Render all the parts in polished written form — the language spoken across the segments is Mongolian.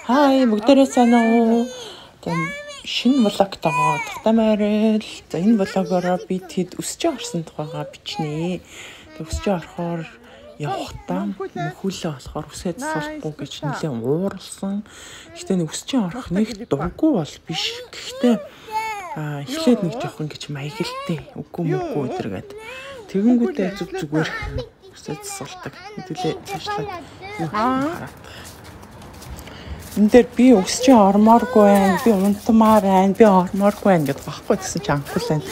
Хай бүгдээрээ сайн уу? Шинэ влогтойгоо тагтамаарай л. За энэ влогороо би тэд өсч орсон тухайга бичнэ. Тэг өсч орохоор явахдаа хөлөө болохоор үсээд сурахгүй гэж нэлээд ууралсан. Гэхдээ өсч орох нэг дурггүй бол биш. Гэхдээ эхлээд нэг жоохон гэж маягалтай. Үгүй мөхгүй өдргээд. Тэгэнгүүтээ зүгээр үсээд суулдаг. Хэдүүлээ цаашлаад юу хараад. Энд дээр би өсч ормооргүй байна. Би унтмаар байна. Би ормооргүй байна гэдэг багхгүй гэсэн чи анхуул байна.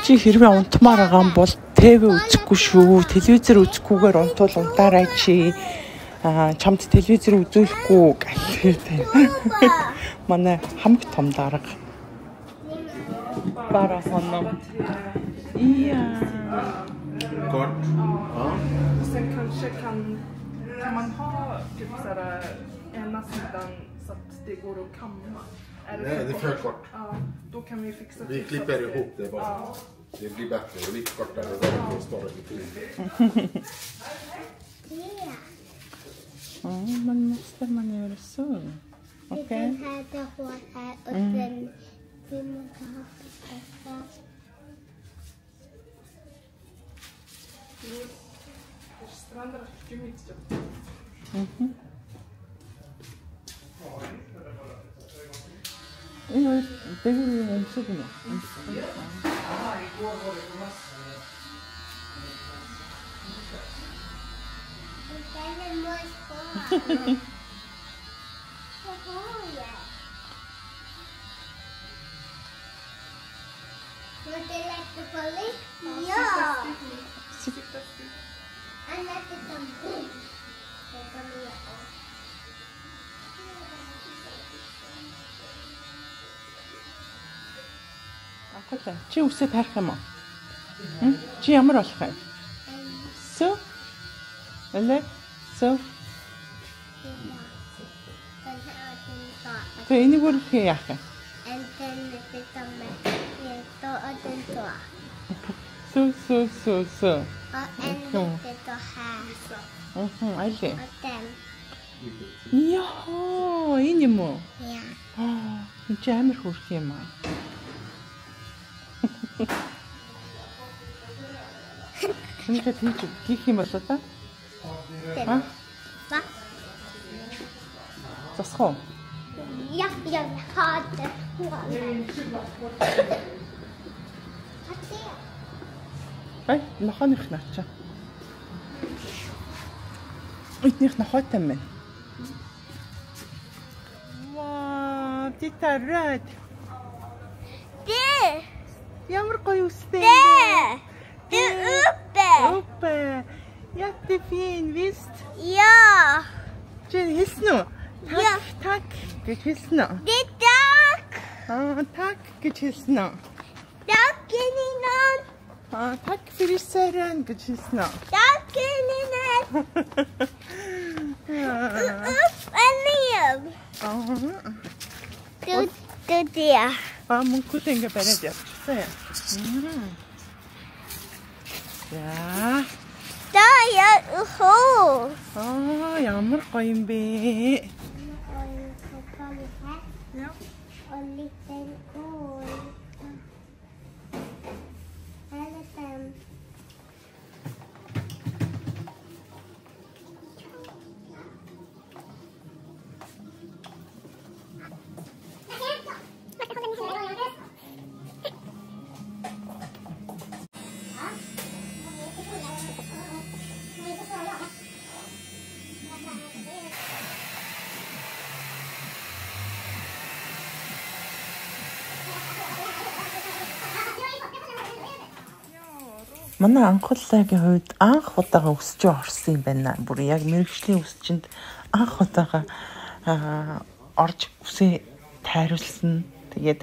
Чи хэрвээ унтмаар байгаа бол ТV үзэхгүй шүү. Телевизээр үзэхгүйгээр унтвал унтаарай чи. Чамд телевизээр үзүүлэхгүй гэхээ. Манай хамаг том дарга. Bara honom. Ja. Kort. Ja. Sen kanske kan man ha typ såhär ena sidan så att det går att kamma. Nej, det är för kort. Ja, då kan vi fixa Vi klipper ihop det bara. Ja. Det blir bättre och lite kortare och därför står det till. Ja, man måste man göra så. Okej. Vi kan häda hår här och sen vi måste ha detta. 이거 되게 엄청이네. 아까다. 지 옷에 다르면. 응? 지 ямар болох вэ? Сүү? Элэ? Сүү? Тэ энийг өөр хий яах вэ? Сүү. 알게. 이야, энэ юм уу? Энэ ч амар хөрх юм аа. Ингээ тийч хийх юм болоо та? Va? Засах уу? Ja, jag har det. Ай, нохоных наача. Эднийх нохойтой юм байна. Ваа, титарад. Det! Ямар гоё үстэй. Det är uppe! Uppe. Jättefin, visst? Ja! Jen, hilsen nu. Tack, Ja. tack. Gud, hilsen nu. Det är tack! Tack, Gud, hilsen nu. Tack, Ninan! Tack för isaren, Gud, hilsen nu. Tack, Ninan! Upp och ner! Du det. Mungkin tinggal pada dia. Ja. Där är jag ihop. Ямар гоё юм бэ? Ja. Och en liten ål. En liten. Манай анхууллагын хувьд анх удаага өсч орсон юм байна. Бүр яг мэрэгжлийн өсчинд анх удаага орж үсээ тайруулсан. Тэгээд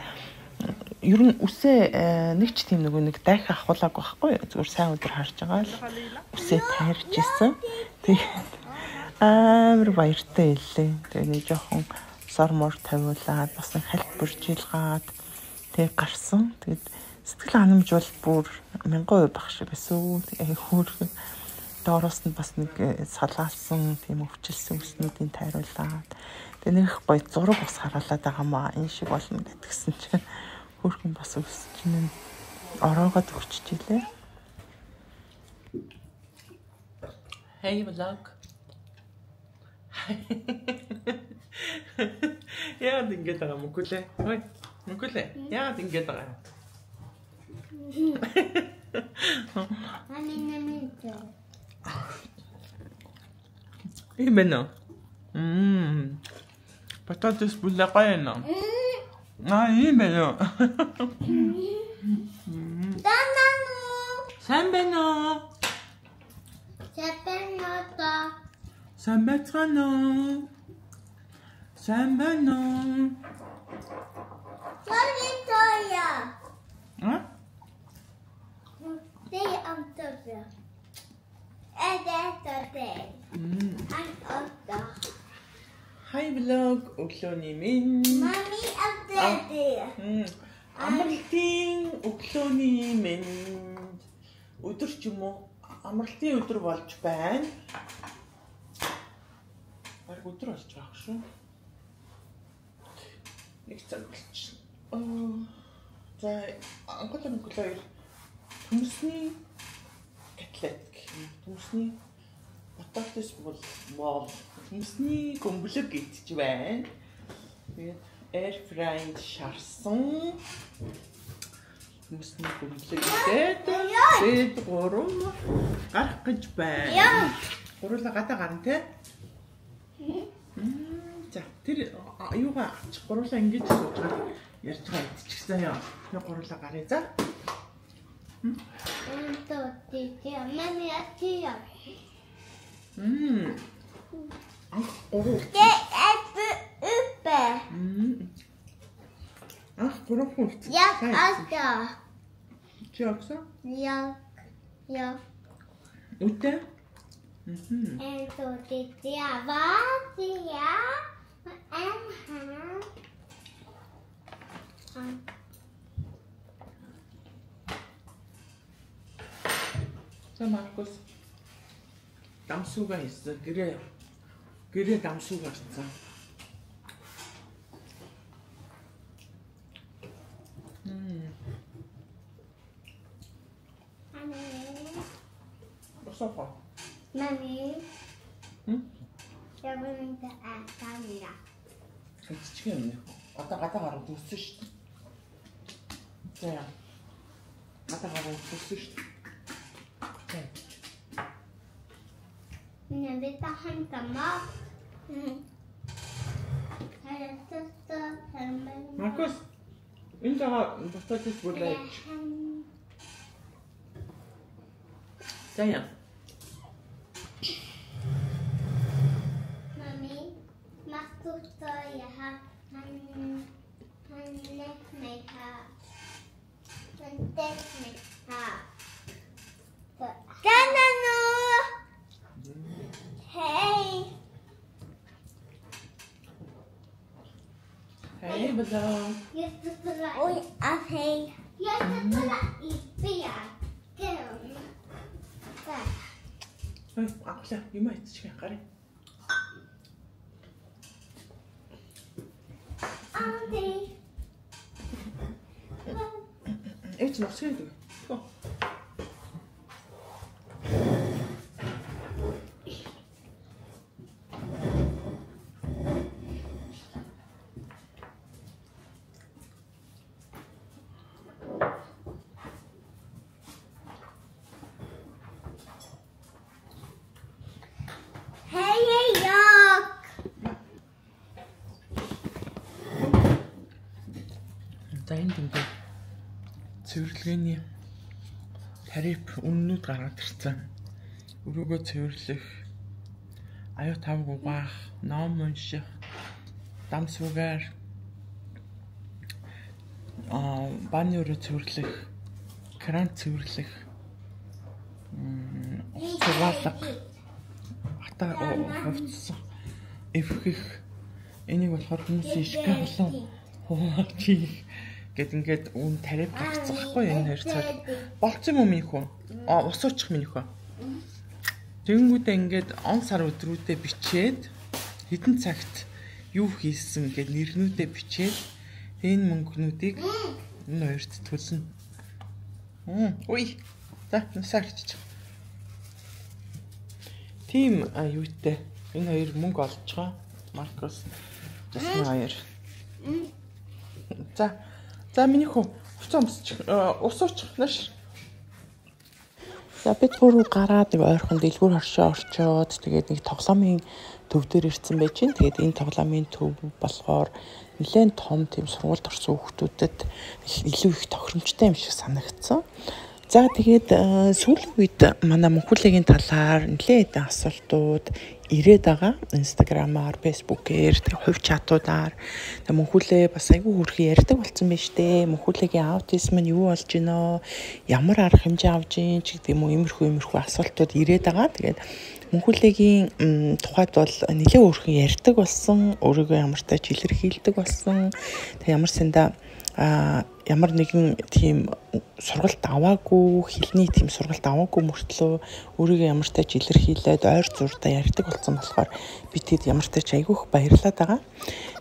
ер нь үсээ нэг ч тийм нэг дахь ахуулаагүй байхгүй. Зүгээр сайн өдөр харж байгаа л үсээ тайрж исэн. Тэгээд амар баяртай илээ. Тэгээд нэг жоохон сормор тавиулаад бас нэг хальт бүржилгаад тэг гарсан. Тэгээд сэтгэл ханамж бол бүр 1000% баг шиг байсан. Тэгээ хөөрхөн доороос нь бас нэг салаалсан тийм өвчлсөн үснүүдийн тайруулаад Тэгээ нэг гоё зураг бас хараалаад байгаа маа. Энэ шиг болно гэдгсэн чинь хөрхөн бас өсч чинь ороогоод өгччихлээ. Hey vlog. Яагаад ингэж байгаа юм гүлээ? Ой, мөнгөлээ. Яагаад ингэж байгаа юм? Именно. Patates bulla qayna. Именно. Данану. Самбено. Сапенота. Самбетрано. Самбено. Солитоя. Det är omtöver. Är det det? Han åtta. Hi vlog. Өглөөний минь. Mami är det. Амралтын өглөөний минь. Өдөр ч юм уу? Амралтын өдөр болж байна. Бараг өдөр болж байгаа шүү. Нэг цаг болчихсон. За, анхны өглөө төмсний котлет гэх юм. Төмсний бататас бол төмсний гомблог гэж байна. Тэгээд air fried шарсан төмсний гомблогтэй тэгээд гурав гарах гэж байна. Гурлаа гадаа гарна те. За тэр юугаа гурлаа ингэж сууж байгаа ярьж байгаа идчихсэн яа. Нэг гурлаа гаръя за. Mami attia. Det är uppe. Gurkagul. Jag också. Du också? Ja. Ute? En, två, tre, vad jag? En här. За Маркус. Дамсууга хийсэн. Гэрээ дамсууга хийсэн. Sofa. Mami. Jag vill inte äta mer. Хэцчихэв. Гадаа гараад үссэн шүү дээ. За. Гадаа гараад үссэн шүү дээ. Jag vill ta hämta mat. Här är tusta. Marcus. Inte ha potatis bulle. Säg. Mami, Marcus jag har han lät mig här. Han lät mig här. Stanna nu! Hej! Hej vadå? Jag ska kolla. Oj, hej. Jag ska kolla i benen. Där. Ой, акла юм хийчих гарыг. Auntie. Эвч нөхсөйд. Энд ингээд цэвэрлэгээний тариф үнэнүүд гараад ирсэн. Өрөөгөө цэвэрлэх, аюу тавг угаах, ном унших, дам суугаар баны өрөө цэвэрлэх, кран цэвэрлэх, цэвэрлэх, хата хувцсан эвхэх, энийг болохоор хүмүүс ишгэ болон хуваачи гэт ингээд үн тариф гарцсан байхгүй энэ хоёр цаг болцсон юм минийх үү? Ус уучих минийх үү? Тэгэнгүүтээ ингээд он сар өдрүүдэд бичээд хэдэн цагт юу хийсэн гэд нэрнүүдээ бичээд энэ мөнгнүүдийг энэ хоёрт төлнө. Ой. За, насаарч. Тим юутай энэ хоёр мөнгө олж байгаа. Маркус Жасмин хоёр. За миний хөө усууч нааш. За бид гурав гараад нэг ойрхон дэлгүүр хоршоо орчоод тэгээд нэг тоглоомын төв дээр ирсэн байж гин. Тэгээд энэ тоглоомын төв болохоор нэлээд том тийм сургуульд орсон хүүхдүүдэд илүү их тохиромжтой юм шиг санагдсан. За тэгээд сүүлийн үед манай Мөнхүлэгийн талаар нэлээд асуултууд ирээд байгаа. Инстаграмаар, фэйсбүүкээр, хувь чатуудаар Мөнхүлээ бас айгүй хөрхи ярьдаг болсон байж тээ. Мөнхүлэгийн аутизм нь юу болж гинөө? Ямар арга хэмжээ авж гин ч гэдэг юм уу иймэрхүү асуултууд ирээд байгаа. Тэгээд Мөнхүлэгийн тухайд бол нэлээд хөрхи ярьдаг болсон. Өөрийгөө ямартай ч илэрхийлдэг болсон. Тэг ямар сандаа ямар нэгэн тийм сургалт аваагүй, хэлний тийм сургалт аваагүй мөртлөө өөрийгөө ямартай ч илэрхийлээд ойр зурдаа ярьдаг болсон болохоор би тэд ямартай ч айгүйх баярлаад байгаа.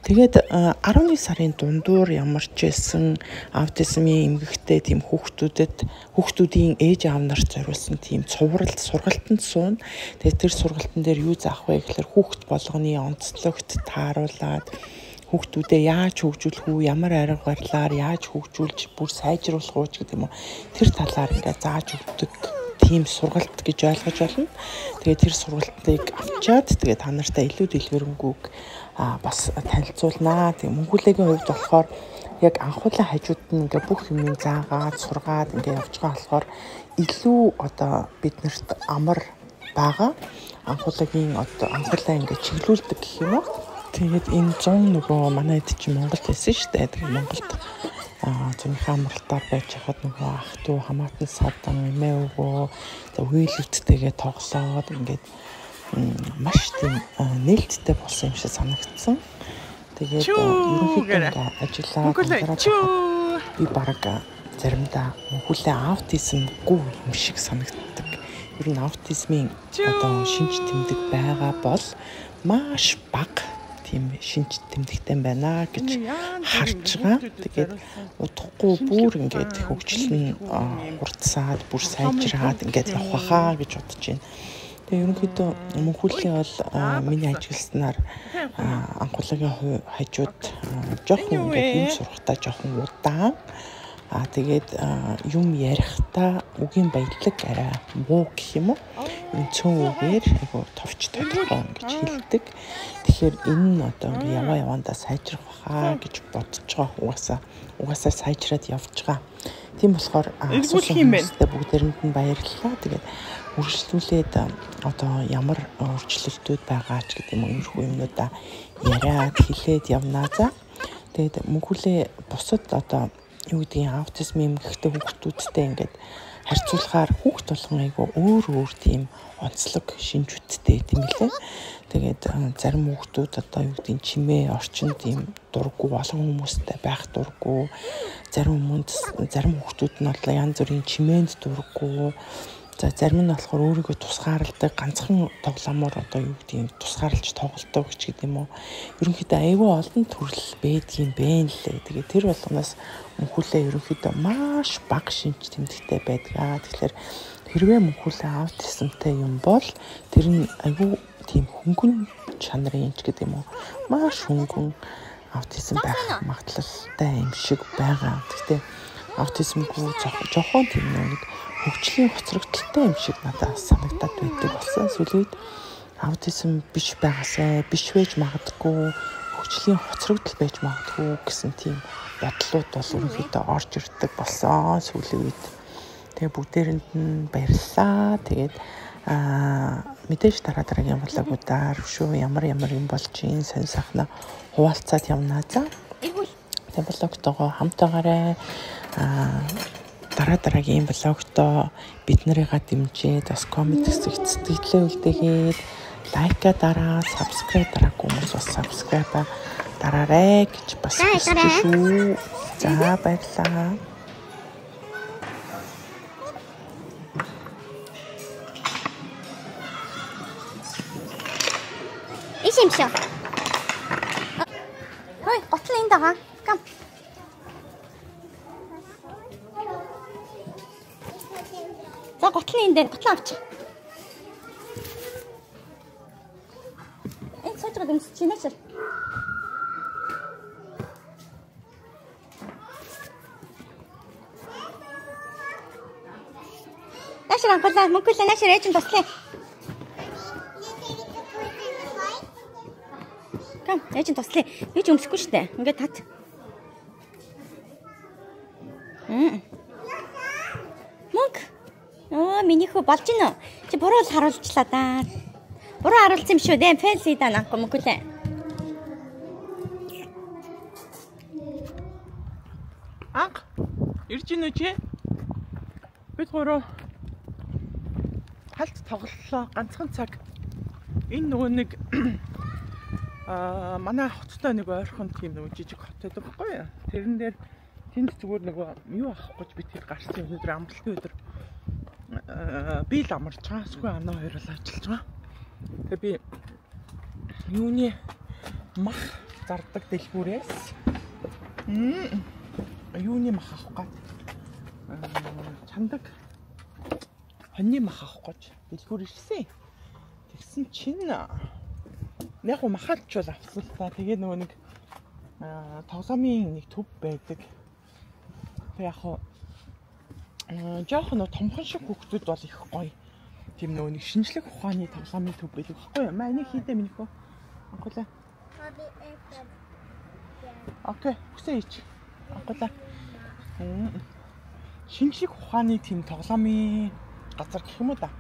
Тэгээд 11 сарын дундуур ямарч байсан аутизмын эмгэгтэй тийм хүүхдүүдийн ээж аав нарт зориулсан тийм сургалтанд суун. Тэгээд тэр сургалтын дээр юу заах вэ гэхээр хүүхд болгоны онцлогт тааруулаад хүүхдүүдээ яаж хөгжүүлэх үү, ямар арга барилаар яаж хөгжүүлж бүр сайжруулах уу гэдэг юм уу. Тэр талаар ингээд зааж өгдөг тийм сургалт гэж ойлгож байна. Тэгээд тэр сургалтыг авчаад тэгээд та нартай илүү дэлгэрэнгүй бас танилцуулнаа. Тэгээд Мөнхүлэгийн хувьд болохоор яг анхуулаа хажууд нь ингээд бүх юмыг заагаад сургаад ингээд явж байгаа болохоор илүү одоо биднэрт амар байгаа. Анхуулагийн анхуулаа ингээд чиглүүлдэг гэх юм уу. Тэгээд энэ 100 нөгөө манайд чи Монголд байсан шүү дээ. Тэгээд Монголд зөнхөн амралтаар байж хахад нөгөө ах トゥ хамаатан садан эмээ өвгөө үейлэгттэйгээ тоглоод ингээд маш тийм нээлттэй болсон юм шиг санагдсан. Тэгээд ерөнхийдөө ажиллаа би бараг заримдаа Мөнхүлээ аутизмгүй юм шиг санагддаг. Ер нь аутизмын одоо шинж тэмдэг байгаа бол маш бага тийм шинж тэмдэгтэй байна гэж харж байгаа. Тэгээд удахгүй бүр ингээд хөгжил нь хурдсаад бүр сайжраад ингээд явах хаа гэж бодож байна. Тэгээд ерөнхийдөө Мөнхүлийн бол миний ажилласнаар анхуулагийн хажууд жоохон ингээд юм сурахтаа жоохон удаан. Тэгээд юм ярихдаа үгийн баялаг арай муу гэх юм уу? Цөөн үгээр айгу товч тодорхой ингэж хэлдэг. Тэгэхээр энэ нь одоо ингээ явандаа сайжрах баха гэж бодож байгаа. Угаасаа сайжраад явж байгаа. Тийм болохоор асуултаа бүгдээрэнд нь баярлалаа. Тэгээд үргэлжлүүлээд одоо ямар өөрчлөлтүүд байгаа ч гэдэг юм иймэрхүү юмнуудаа яриад хэлээд явнаа за. Тэгээд Мөнхүлээ бусад одоо юу гэдгийг аутизм эмгэгтэй хүүхдүүдтэй ингээд харьцуулахаар хүүхд болгон айгу өөр тийм онцлог шинжүүдтэй тийм ээ. Тэгээд зарим хүүхдүүд одоо юу гэдгийг чимээ орчин тийм дурггүй олон хүмүүстэй байх дурггүй. Зарим хүүхдүүд нь бол янз бүрийн чимээнд дурггүй. За зарим нь болохоор өөрийгөө тусгаарладаг ганцхан тоглоомоор одоо юу гэдгийг тусгаарлаж тоглолдог ч гэдэг юм уу. Ерөнхийдөө айгүй олон төрөл байдгийн бэ лээ. Тэгээд тэр болгоноос Мөнхүлээ ерөнхийдөө маш бага шинж тэмдэгтэй байдгаа. Тэгэхээр хэрвээ Мөнхүлээ аутизмтай юм бол тэр нь айгүй тийм хөнгөн чанарын ч гэдэг юм уу. Маш хөнгөн аутизм байх магадлалтай юм шиг байгаа. Гэхдээ аутизмгүй жоохон тийм нэг хөгжлийн хоцрогдолтой юм шиг надад санагдаад байдаг болсон. Сүүлийн үед аутизм биш байгаасай, биш байж магадгүй, хөгжлийн хоцрогдол байж магадгүй гэсэн тийм бодлууд бол ерөнхийдөө орж ирдэг болсон сүүлийн үед. Тэгээ бүгдээрэнд нь баярлалаа. Тэгээд мэдээж дараагийн явуулагуудаар шүү ямар юм болж ийн сонь сайхна хуваалцаад явнаа за. Тэгээ блогтойгоо хамтаагаарай. Дараагийн блогтоо бид нарыгаа дэмжиж бас комент хэсэгт сэтгэлээ үлдээгээд лайка дараа, subscribe дараагүй хүмүүс бас subscribe дараарай гэж бас хүсэж шүү. За баярлалаа. Ишимшо. дагаа. Кам. За готлын энэ дээр готлоо авчих. Энэ сууж байгаа юмс чи нэшэр. Нэшэр анхуулаа мөнгөлөө нэшэр ээж нь туслая. Кам ээж нь туслая. Ээж өмсөхгүй шүү дээ. Ингээд тат. Мөнгө. Миний хүү болж гинэ. Чи буруу харуулчлаа да. Буруу харуулсан юм шүү дээ. Фэнси да наагүй мөнгөлээ. Анх ирж гинэ чи? Бид гурав халт тоглолоо ганцхан цаг. Энэ нөгөө нэг манай хоттой нэг ойрхон тийм нөгөө жижиг хот байдаг байхгүй юу? Тэрэн дээр тэнд зүгээр нөгөө юу авах гэж бид хэд гарсан өнөөдөр амралтын өдөр би л амарч байгаа. Сүхэ анаа хоёр л ажиллаж байгаа. Тэгээ би юуны мах зардаг дэлгүүрээс юуны мах авах гэж чандаг хоньны мах авах гэж дэлгүүр ирсэн. Тэгсэн чинь яг махалч бол авсан л та. Тэгээ нөгөө нэг тоглоомын нэг төв байдаг. Тэг яг жоохон томхон шиг хүүхдүүд бол их гоё. Тийм нөгөө нэг шинжлэх ухааны тоглоомын төв байдаг байхгүй юу? Манай хийдэ минийх үү? Анхуулаа. Окей, хүсээч. Анхуулаа. Шинжлэх ухааны тийм тоглоомын газар гэх юм уу да.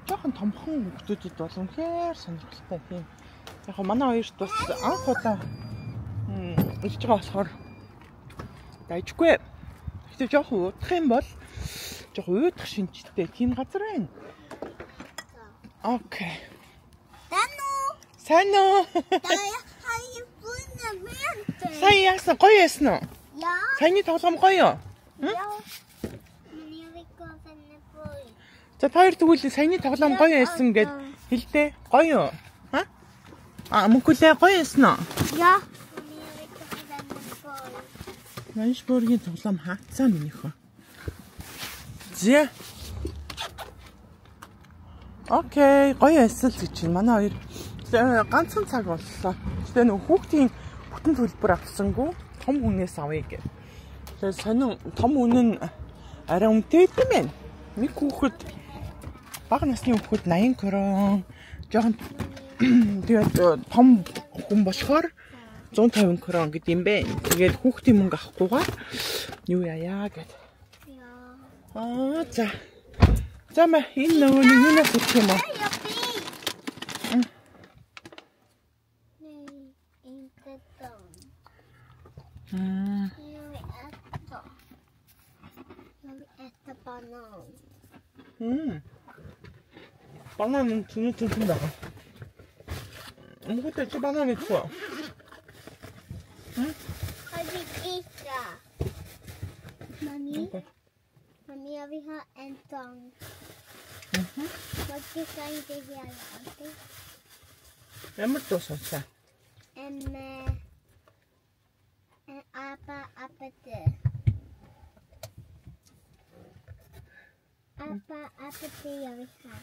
Жоохон томхон хүүхдүүдэд бол үнэхээр сонирхолтой тийм. Яг манай хоёрт бас анх удаа ирж байгаа болохоор дайжгүй. Гэтэ жоохон удах юм бол жоохон уйдах шинжтэй тийм газар байна. Окей. Сайн уу? Сайн яасан гоё яасан уу? Саяны тоглоом гоё юу? За хоёр тэгвэл саяны тоглоом гоё яасан гэд хэлдэ. Гоё юу? Мөнгөлөө гоё яасан уу? Ja. Маншбургийн тоглоом хаацсан минийхөө. Зэ. Окей, гоё яасан л гэж чинь манай хоёр ганцхан цаг боллоо. Тэгээ нөх хүүхдийн бүтэн төлбөр авсангүй том хүнээс авъя гэ. Тэгээ сонин том хүн нь арай өмтэй юм байна. Нэг хүүхэд бага насны хүүхэд 80 крон жоохон тэгээд том хүн болохоор 150 крон гэдэг юм бэ. Тэгээд хүүхдийн мөнгө авахгүйгээр юу яая гэд. За. За мэ энэ нөгөө нэг юунаас өгөх юм аа? Банан түнэ даа. Мөнгөтэй чи банан идэх. Mami, jag vill ha en tång. Vad ska inte hela alltid? Ямар дуусаа? En apate. Apate jag vill ha.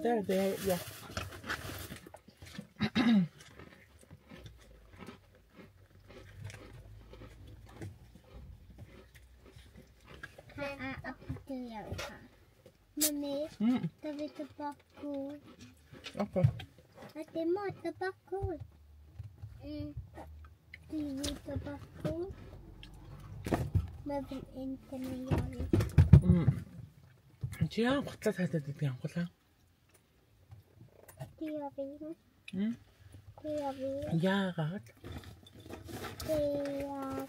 Där, ja. Mami, tar vi tillbaka? Okej. Att det är mat tillbaka. Det är tillbaka. Men vill inte med jag. Чи готлоо тайлаад би анхуулаа. Det gör vi. Det gör vi. Яагаад? Det är